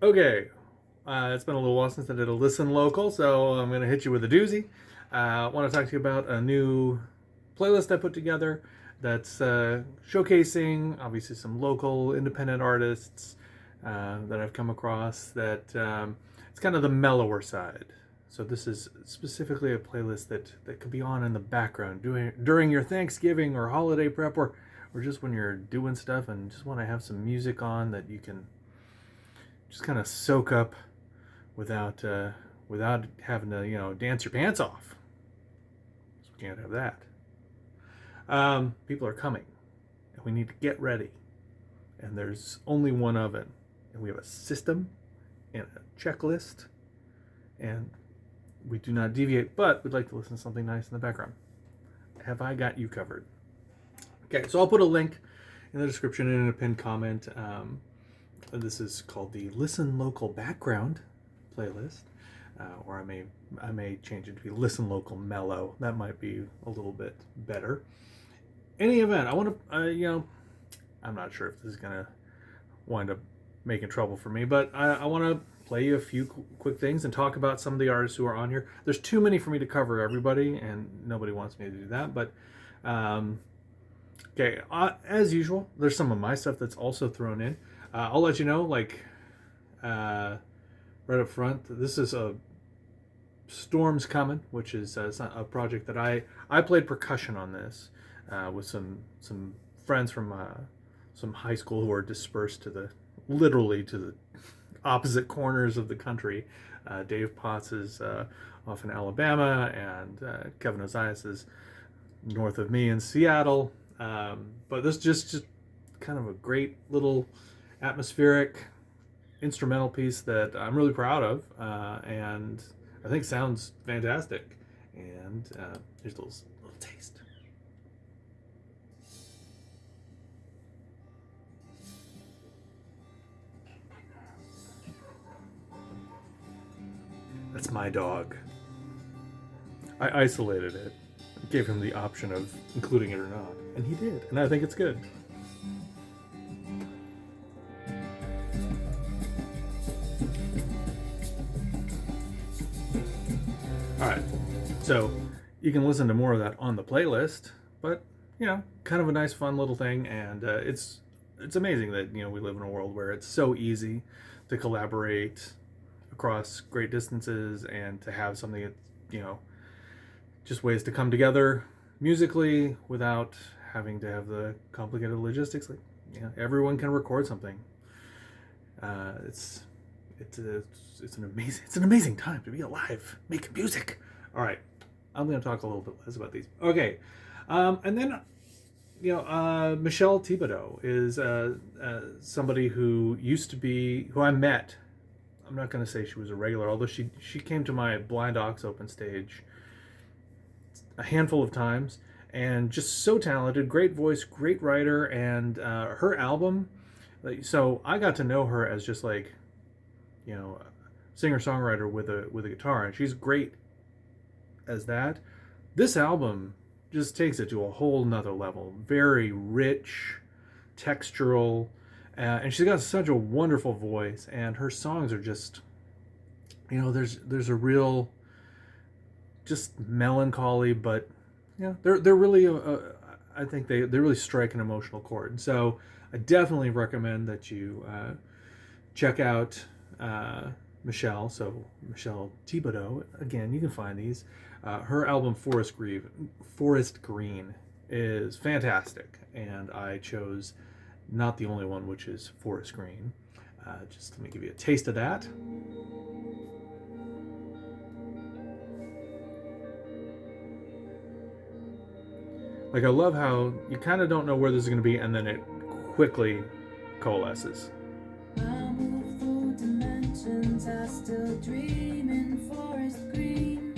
Okay, it's been a little while since I did a listen local, so I'm going to hit you with a doozy. I want to talk to you about a new playlist I put together that's showcasing obviously some local independent artists that I've come across that it's kind of the mellower side. So this is specifically a playlist that could be on in the background during your Thanksgiving or holiday prep or just when you're doing stuff and just want to have some music on that you can just kind of soak up without without having to dance your pants off. So we can't have that. People are coming, and we need to get ready. And there's only one oven, and we have a system and a checklist, and we do not deviate. But we'd like to listen to something nice in the background. Have I got you covered? Okay, so I'll put a link in the description and in a pinned comment. This is called the Listen Local Background playlist, or I may change it to be Listen Local Mellow. That might be a little bit better. Any event, I want to I'm not sure if this is gonna wind up making trouble for me, but I want to play you a few quick things and talk about some of the artists who are on here. There's too many for me to cover everybody, and nobody wants me to do that. But okay, as usual, there's some of my stuff that's also thrown in. I'll let you know, like, right up front, this is a Storm's Coming, which is a project that I played percussion on this with some friends from some high school who are dispersed literally to the opposite corners of the country. Dave Potts is off in Alabama, and Kevin Ozias is north of me in Seattle. But this just kind of a great little atmospheric instrumental piece that I'm really proud of, and I think sounds fantastic. And here's a little taste. That's my dog. I isolated it, gave him the option of including it or not, and he did, and I think it's good. All right, so you can listen to more of that on the playlist, but kind of a nice, fun little thing, and it's amazing that we live in a world where it's so easy to collaborate across great distances and to have something that just ways to come together musically without having to have the complicated logistics. Like everyone can record something. It's an amazing time to be alive making music. All right, I'm going to talk a little bit less about these. Okay, and then Michelle Thibodeaux is somebody who I met. I'm not going to say she was a regular, although she came to my Blind Ox open stage a handful of times, and just so talented, great voice, great writer, and her album. So I got to know her as just like singer-songwriter with a guitar, and she's great as that. This album just takes it to a whole nother level. Very rich, textural, and she's got such a wonderful voice, and her songs are just there's a real just melancholy, but they're really I think they really strike an emotional chord. So I definitely recommend that you check out Michelle. So Michelle Thibodeaux. Again, you can find these. Her album Forest Green is fantastic, and I chose not the only one, which is Forest Green. Just let me give you a taste of that. Like, I love how you kind of don't know where this is going to be, and then it quickly coalesces. I still dream in forest green.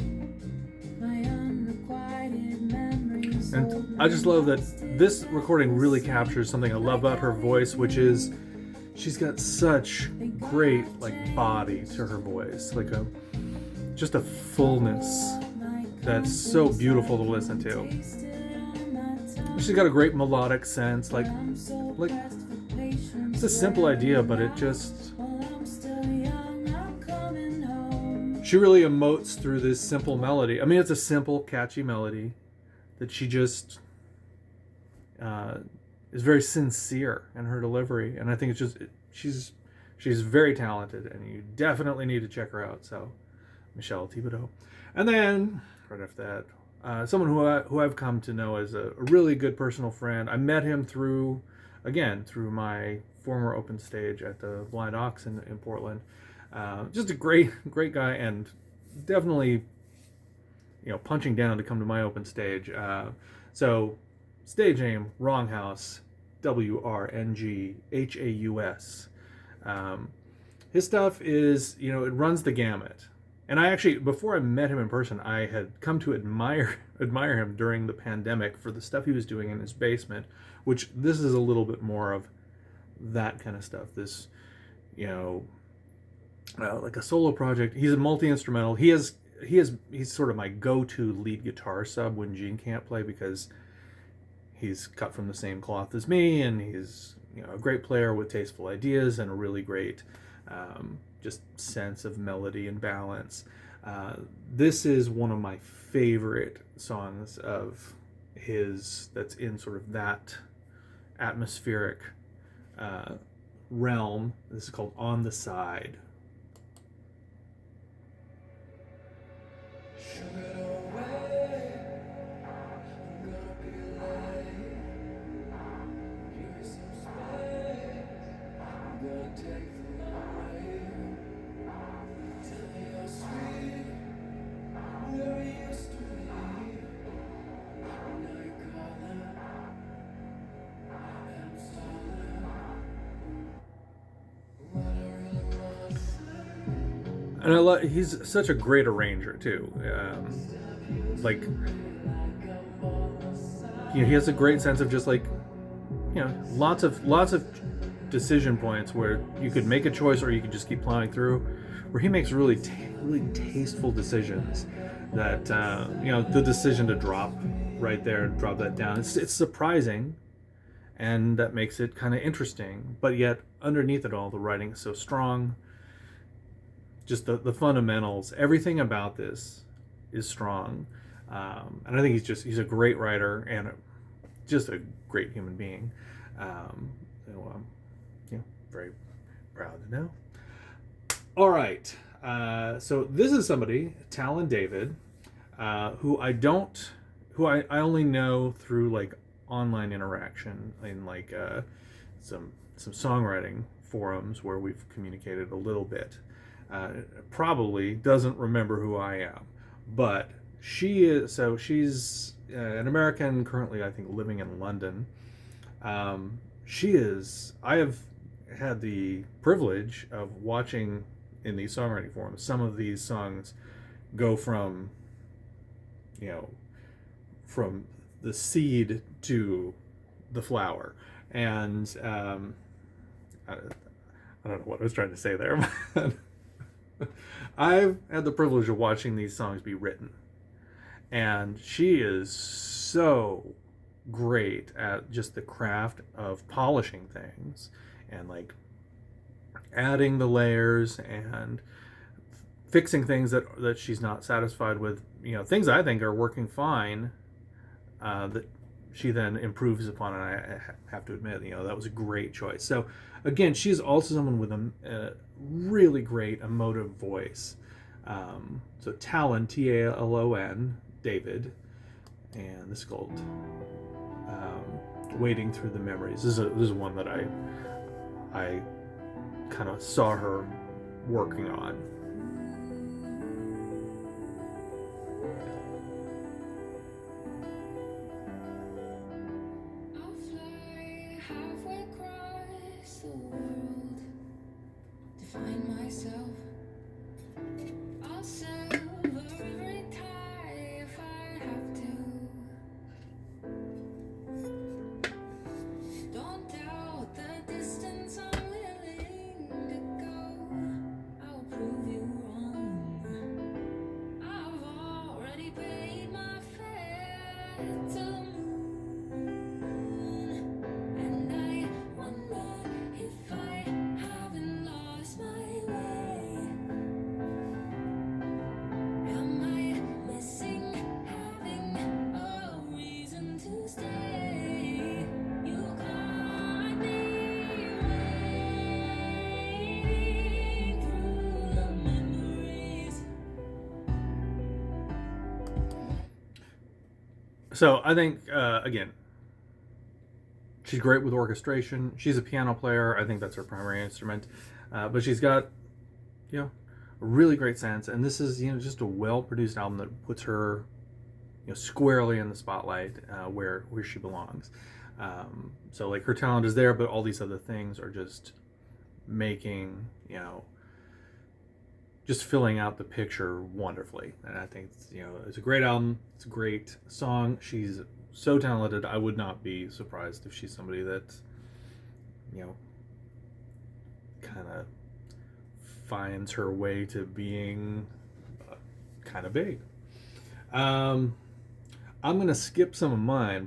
My unrequited memories. And I just love that this recording really captures something I love about her voice, which is she's got such great body to her voice, just a fullness that's so beautiful to listen to. She's got a great melodic sense, it's a simple idea, but it just she really emotes through this simple melody. I mean, it's a simple, catchy melody that she just is very sincere in her delivery, and I think it's just she's very talented, and you definitely need to check her out. So, Michelle Thibodeaux, and then right after that, someone who I've come to know as a really good personal friend. I met him through my former open stage at the Blind Ox in Portland. Just a great guy, and definitely punching down to come to my open stage. So stage name Wrong House, WRNG HAUS. His stuff is it runs the gamut. And I actually, before I met him in person, I had come to admire him during the pandemic for the stuff he was doing in his basement, which this is a little bit more of that kind of stuff. This, like a solo project. He's a multi-instrumental. He's sort of my go-to lead guitar sub when Gene can't play, because he's cut from the same cloth as me, and he's a great player with tasteful ideas and a really great just sense of melody and balance. This is one of my favorite songs of his that's in sort of that atmospheric realm. This is called On the Side. And he's such a great arranger too. He has a great sense of just lots of decision points where you could make a choice or you could just keep plowing through. Where he makes really tasteful decisions. That the decision to drop right there, drop that down. It's surprising, and that makes it kind of interesting. But yet underneath it all, the writing is so strong. Just the fundamentals, everything about this is strong, and I think he's a great writer and just a great human being. So I'm very proud to know. All right, so this is somebody, Talon David, who I only know through online interaction in some songwriting forums where we've communicated a little bit. Probably doesn't remember who I am, but she's an American currently, I think, living in London. I have had the privilege of watching in these songwriting forums some of these songs go from the seed to the flower, and I don't know what I was trying to say there, but I've had the privilege of watching these songs be written, and she is so great at just the craft of polishing things and adding the layers and fixing things that she's not satisfied with. Things I think are working fine, that she then improves upon, and I have to admit, that was a great choice. So again, she's also someone with a really great emotive voice. So Talon, Talon, David, and this is called Wading Through the Memories. This is one that I kind of saw her working on. So I think, again, she's great with orchestration. She's a piano player. I think that's her primary instrument. But she's got, you know, a really great sense. And this is, just a well-produced album that puts her, squarely in the spotlight, where she belongs. So like her talent is there, but all these other things are just making, just filling out the picture wonderfully. And I think it's a great album. It's a great song. She's so talented. I would not be surprised if she's somebody that, kind of finds her way to being kind of big. I'm gonna skip some of mine,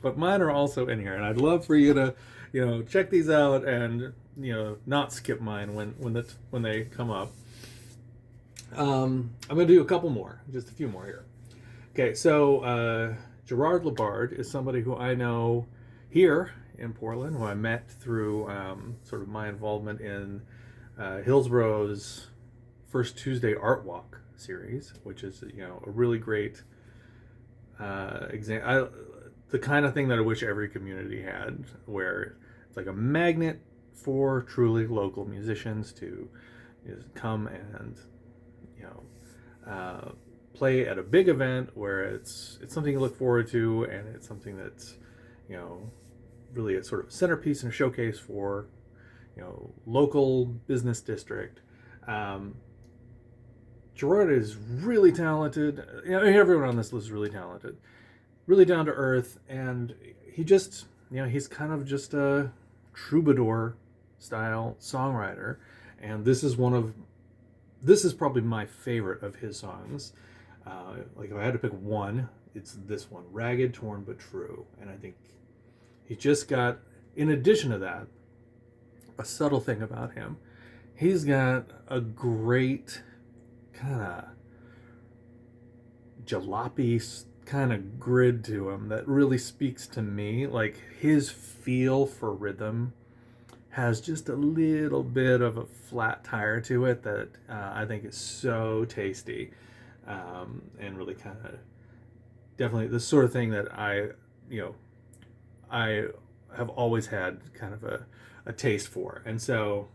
but mine are also in here, and I'd love for you to, check these out and not skip mine when they come up. I'm gonna do a couple more, just a few more here. Okay, so Gerard LeBarde is somebody who I know here in Portland, who I met through sort of my involvement in Hillsborough's First Tuesday Art Walk series, which is a really great example. The kind of thing that I wish every community had, where it's like a magnet for truly local musicians to come and play at a big event where it's something to look forward to, and it's something that's really a sort of centerpiece and a showcase for local business district. Gerard is really talented. Everyone on this list is really talented, really down to earth, and he just he's kind of just a troubadour style songwriter, and this is probably my favorite of his songs. Like if I had to pick one, it's this one, Ragged, Torn, But True. And I think he's just got, in addition to that, a subtle thing about him. He's got a great kind of jalopy kind of grid to him that really speaks to me. Like his feel for rhythm has just a little bit of a flat tire to it that I think is so tasty, and really kind of definitely the sort of thing that I have always had kind of a taste for. And so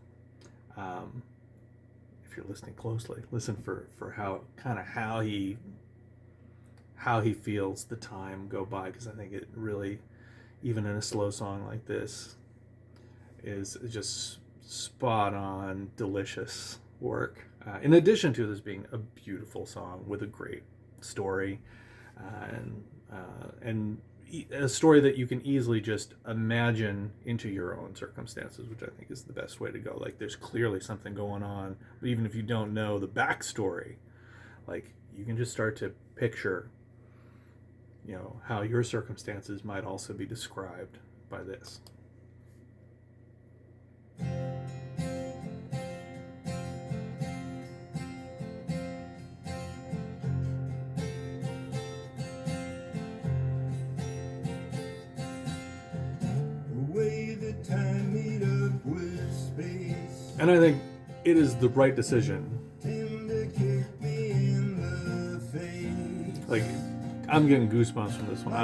if you're listening closely, listen for how he feels the time go by, because I think it really, even in a slow song like this, is just spot on, delicious work. In addition to this being a beautiful song with a great story, and a story that you can easily just imagine into your own circumstances, which I think is the best way to go. Like there's clearly something going on, but even if you don't know the backstory, like you can just start to picture, how your circumstances might also be described by this. And I think it is the right decision. Like, I'm getting goosebumps from this one.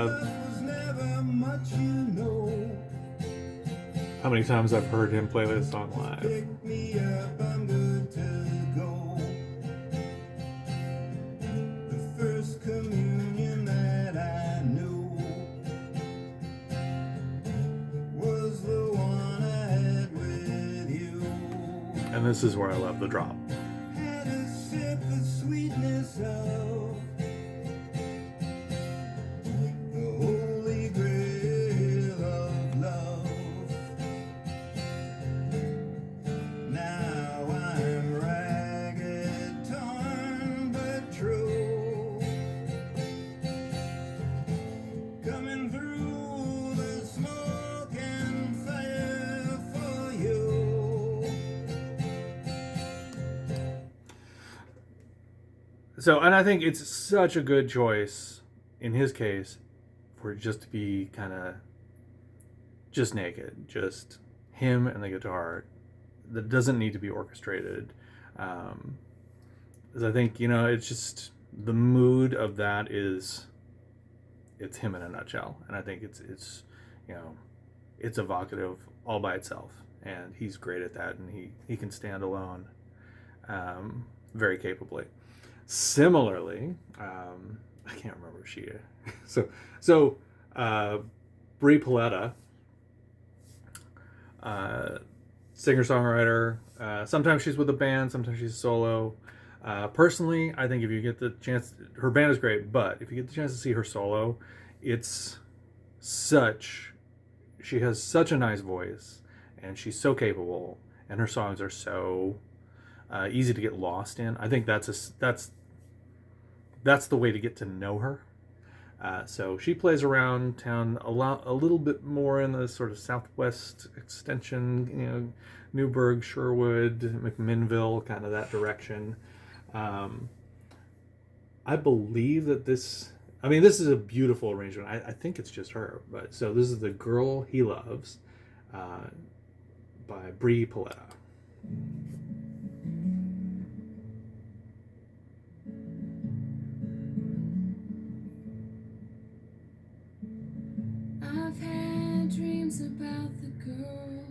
How many times I've heard him play this song live. And this is where I love the drop. Had a sip of sweetness of the holy grail of love. Now I'm ragged, torn, but true. Coming through the smoke and fire for you. So, and I think it's such a good choice, in his case, for it just to be kind of just naked, just him and the guitar. That doesn't need to be orchestrated. Because I think, it's just, the mood of that is it's him in a nutshell. And I think it's you know, it's evocative all by itself, and he's great at that, and he can stand alone very capably. Similarly, I can't remember if she so Brie Paletta, singer-songwriter. Sometimes she's with a band, sometimes she's solo. Personally, I think if you get the chance, her band is great, but if you get the chance to see her solo, she has such a nice voice, and she's so capable, and her songs are so easy to get lost in. I think that's the way to get to know her. So she plays around town a little bit more in the sort of southwest extension, you know, Newburgh, Sherwood, McMinnville, kind of that direction. I believe that this is a beautiful arrangement. I think it's just her, but so this is The Girl He Loves by Brie Paletta. I've had dreams about the girl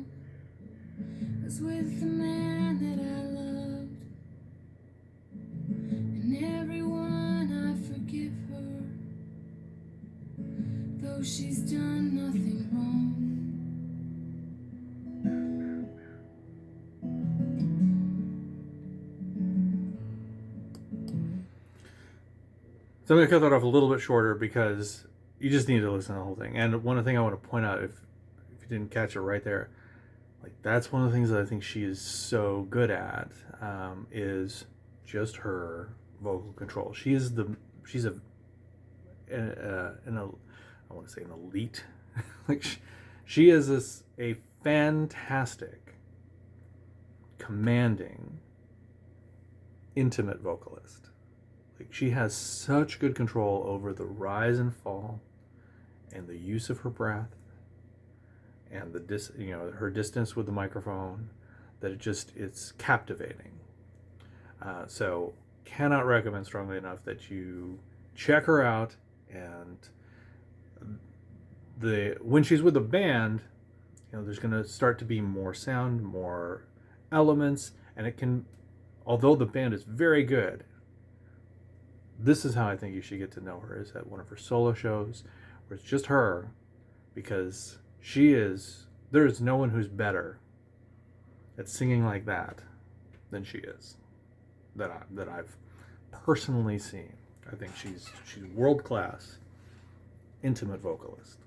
was with the man that I loved, and everyone I forgive her, though she's done nothing wrong. So I'm going to cut that off a little bit shorter because you just need to listen to the whole thing. And one thing I want to point out, if you didn't catch it right there, like that's one of the things that I think she is so good at, is just her vocal control. She's I want to say an elite, like she is a fantastic, commanding, intimate vocalist. Like she has such good control over the rise and fall, and the use of her breath, and her distance with the microphone, that it's captivating. So cannot recommend strongly enough that you check her out. And when she's with the band, there's going to start to be more sound, more elements, and although the band is very good, this is how I think you should get to know her, is at one of her solo shows where it's just her, because there is no one who's better at singing like that than she is, that I've personally seen. I think she's world class, intimate vocalist.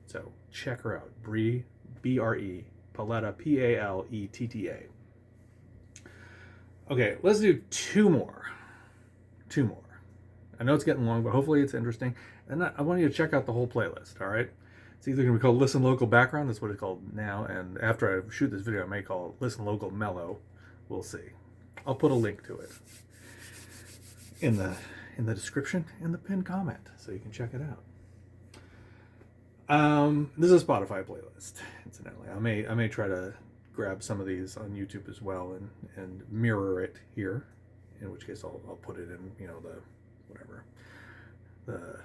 So check her out, Brie, B-R-E, Paletta, P-A-L-E-T-T-A. Okay, let's do two more. I know it's getting long, but hopefully it's interesting. And I want you to check out the whole playlist, all right? It's either going to be called Listen Local Background, that's what it's called now, and after I shoot this video, I may call it Listen Local Mellow. We'll see. I'll put a link to it in the description, in the pinned comment, so you can check it out. This is a Spotify playlist, incidentally. I may try to grab some of these on YouTube as well and mirror it here, in which case I'll put it in, the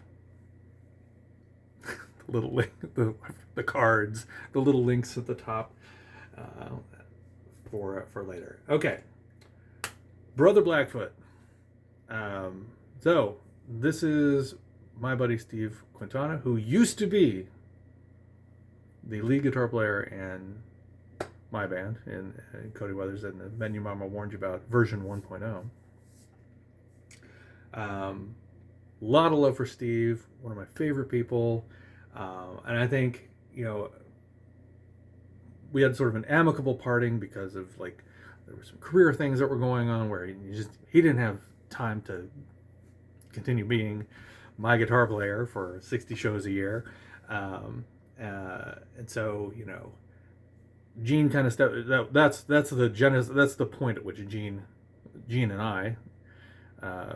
little link, the cards, the little links at the top for later. Okay, Brother Blackfoot. So this is my buddy Steve Quintana, who used to be the lead guitar player in my band, in Cody Weathers, and the Menu Mama Warned You About version 1.0. Lot of love for Steve, one of my favorite people, and I think we had sort of an amicable parting because of there were some career things that were going on where he didn't have time to continue being my guitar player for 60 shows a year, and so Gene kind of stepped. That's the point at which Gene and I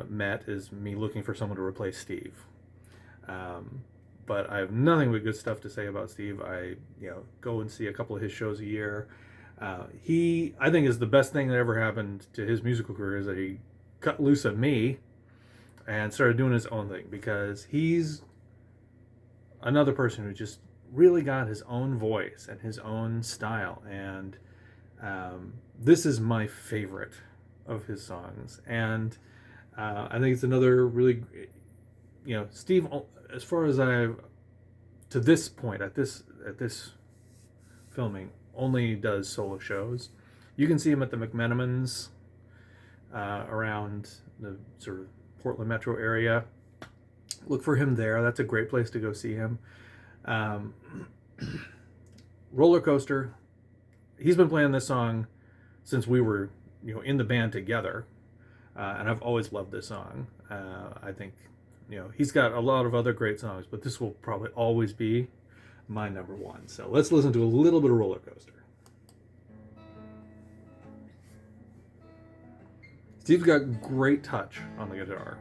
met, is me looking for someone to replace Steve. But I have nothing but good stuff to say about Steve. I go and see a couple of his shows a year. He, I think, is the best thing that ever happened to his musical career, is that he cut loose at me and started doing his own thing, because he's another person who just really got his own voice and his own style. And this is my favorite of his songs. And I think it's another really, Steve, as far as I've, to this point, at this filming, only does solo shows. You can see him at the McMenamins around the sort of Portland metro area. Look for him there. That's a great place to go see him. Roller Coaster. He's been playing this song since we were, in the band together, and I've always loved this song. I think, he's got a lot of other great songs, but this will probably always be my number one. So let's listen to a little bit of Roller Coaster. Steve's got great touch on the guitar.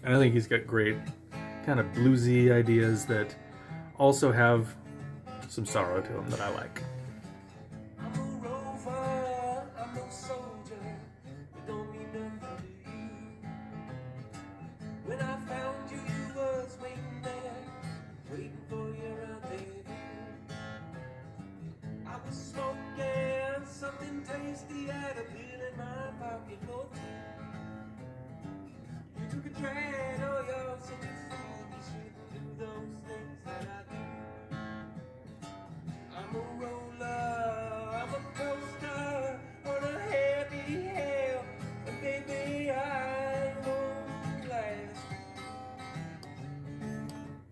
And I think he's got great kind of bluesy ideas that also have some sorrow to them that I like. I'm a rover, I'm no soldier, it don't mean nothing to you. When I found you, you was waiting there, waiting for your rendezvous. I was smoking something tasty, had a pill in my pocket for two. You took a train, oh you're such a fool, you shouldn't do those things that I do. I'm a roller, I'm a coaster on a heavy hill, and baby I won't last.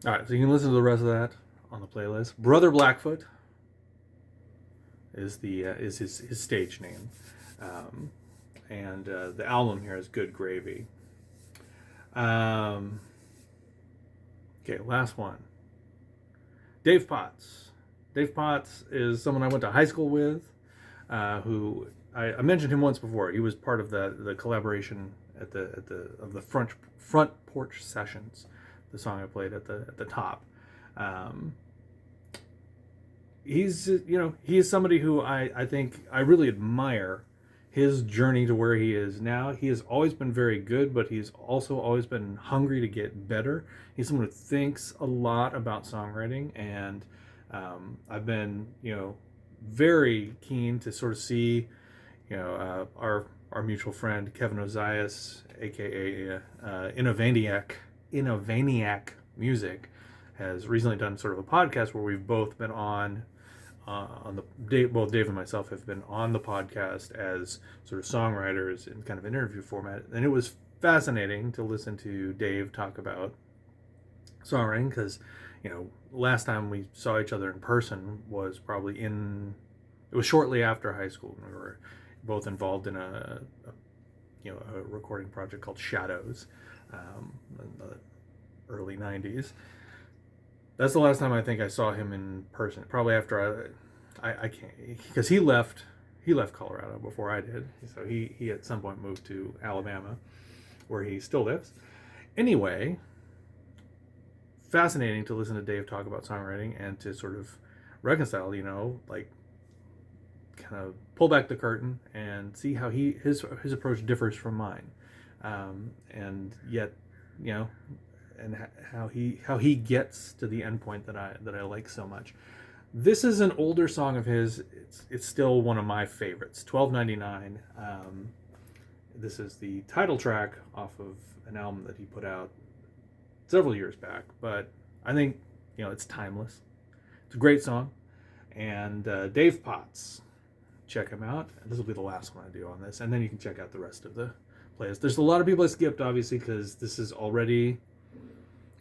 All right, so you can listen to the rest of that on the playlist. Brother Blackfoot is his stage name, and the album here is Good Gravy. Okay, last one. Dave Potts. Dave Potts is someone I went to high school with, who I mentioned him once before. He was part of the collaboration of the front porch sessions, the song I played at the top. He's he is somebody who I think I really admire his journey to where he is now. He has always been very good, but he's also always been hungry to get better. He's someone who thinks a lot about songwriting, and I've been, very keen to sort of see, our mutual friend Kevin Ozias, aka Innovaniac Music, has recently done sort of a podcast where we've both been on the Dave and myself have been on the podcast as sort of songwriters in kind of an interview format, and it was fascinating to listen to Dave talk about songwriting, because last time we saw each other in person was probably it was shortly after high school, and we were both involved in a recording project called Shadows in the early 90s. That's the last time I think I saw him in person. Probably after I can't, because he left Colorado before I did. So he at some point moved to Alabama, where he still lives. Anyway, fascinating to listen to Dave talk about songwriting and to sort of reconcile, kind of pull back the curtain and see how his approach differs from mine, and yet, and how he gets to the end point that I like so much. This is an older song of his. It's still one of my favorites. 1299. This is the title track off of an album that he put out several years back, but I think it's timeless. It's a great song, and Dave Potts, check him out. This will be the last one I do on this, and then you can check out the rest of the playlist. There's a lot of people I skipped, obviously, because this is already.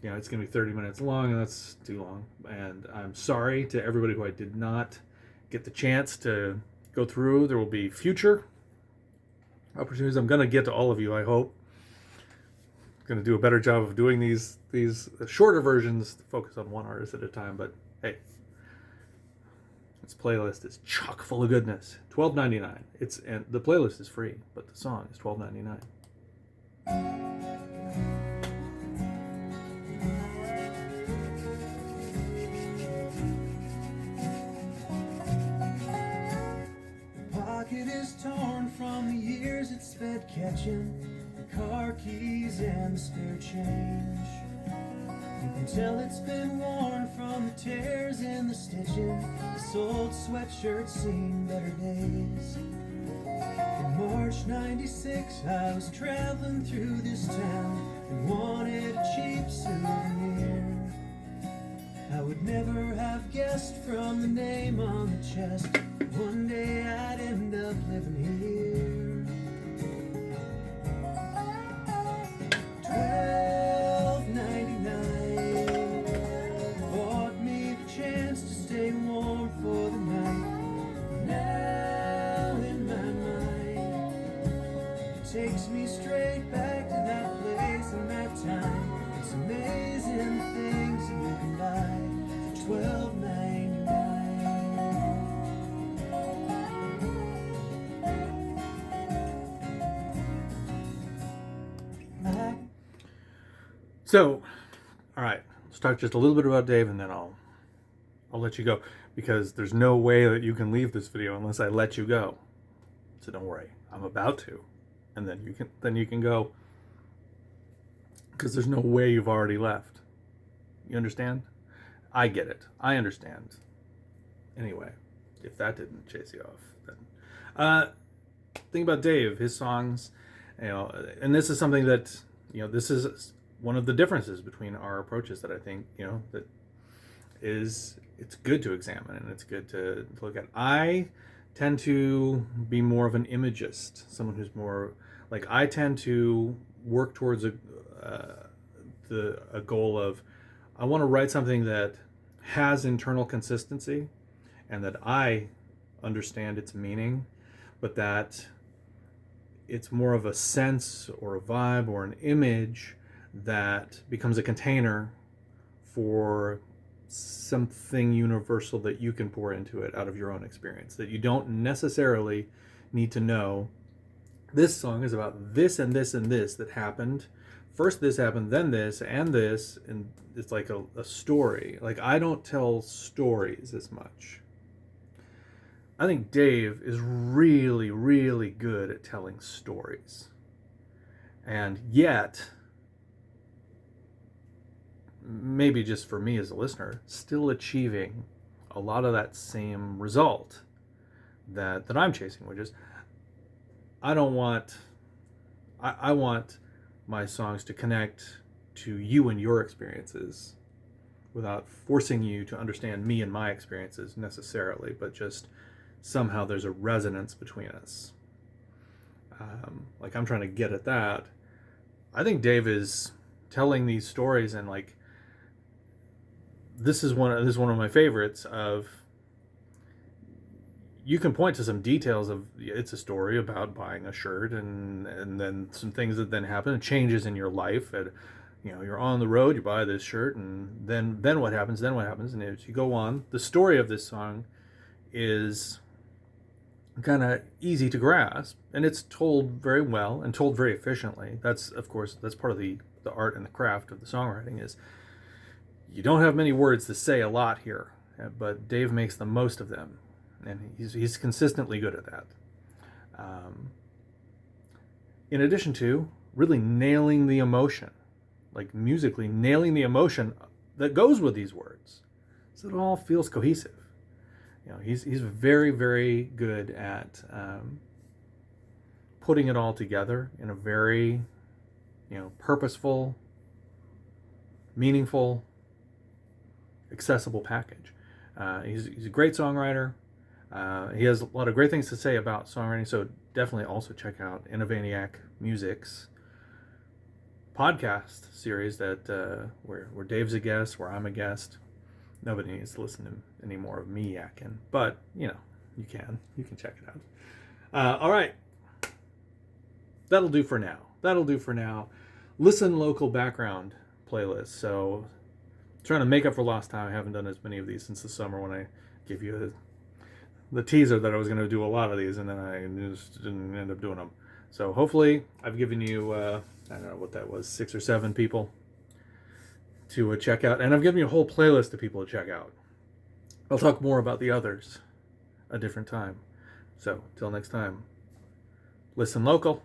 It's going to be 30 minutes long, and that's too long. And I'm sorry to everybody who I did not get the chance to go through. There will be future opportunities. I'm going to get to all of you, I hope. I'm going to do a better job of doing these shorter versions to focus on one artist at a time. But hey, this playlist is chock full of goodness. $12.99. And the playlist is free, but the song is $12.99. jacket is torn from the years it spent catching the car keys and the spare change. You can tell it's been worn from the tears in the stitching. This old sweatshirt's seen better days. In March '96 I was traveling through this town and wanted a cheap souvenir. I would never have guessed from the name on the chest one day I'd end up living here. 12.99 bought me the chance to stay warm for the night. Now in my mind it takes me straight back to that place and that time. It's amazing the things that you can buy for $12.99. So, all right, let's talk just a little bit about Dave, and then I'll let you go, because there's no way that you can leave this video unless I let you go. So don't worry, I'm about to, and then you can go, because there's no way you've already left. You understand? I get it. I understand. Anyway, if that didn't chase you off, then think about Dave, his songs, and this is something that this is one of the differences between our approaches that I think that it's good to examine and it's good to look at. I tend to be more of an imagist, someone who's more like, I tend to work towards a goal of, I want to write something that has internal consistency and that I understand its meaning, but that it's more of a sense or a vibe or an image that becomes a container for something universal that you can pour into it out of your own experience, that you don't necessarily need to know this song is about this and this and this that happened. First this happened, then this, and it's like a story. Like, I don't tell stories as much. I think Dave is really, really good at telling stories. And yet, maybe just for me as a listener, still achieving a lot of that same result that I'm chasing, which is, I want my songs to connect to you and your experiences without forcing you to understand me and my experiences necessarily, but just somehow there's a resonance between us. Like, I'm trying to get at that. I think Dave is telling these stories, and like, this is one of my favorites. Of, you can point to some details of, it's a story about buying a shirt, and then some things that then happen, and changes in your life. And you're on the road, you buy this shirt, and then what happens? And as you go on, the story of this song is kind of easy to grasp, and it's told very well and told very efficiently. That's, of course, that's part of the art and the craft of the songwriting, is you don't have many words to say a lot here, but Dave makes the most of them, and he's consistently good at that. In addition to really nailing the emotion, like musically nailing the emotion that goes with these words, so it all feels cohesive. He's very, very good at putting it all together in a very purposeful, meaningful, accessible package. He's a great songwriter. He has a lot of great things to say about songwriting, so definitely also check out Innovaniac Music's podcast series that where Dave's a guest, where I'm a guest. Nobody needs to listen to any more of me yakking, but you can check it out. All right, that'll do for now. Listen local background playlist. So, trying to make up for lost time. I haven't done as many of these since the summer, when I gave you the teaser that I was going to do a lot of these, and then I just didn't end up doing them. So hopefully I've given you I don't know what that was, 6 or 7 people to check out, and I've given you a whole playlist of people to check out. I'll talk more about the others a different time. So, till next time, listen local.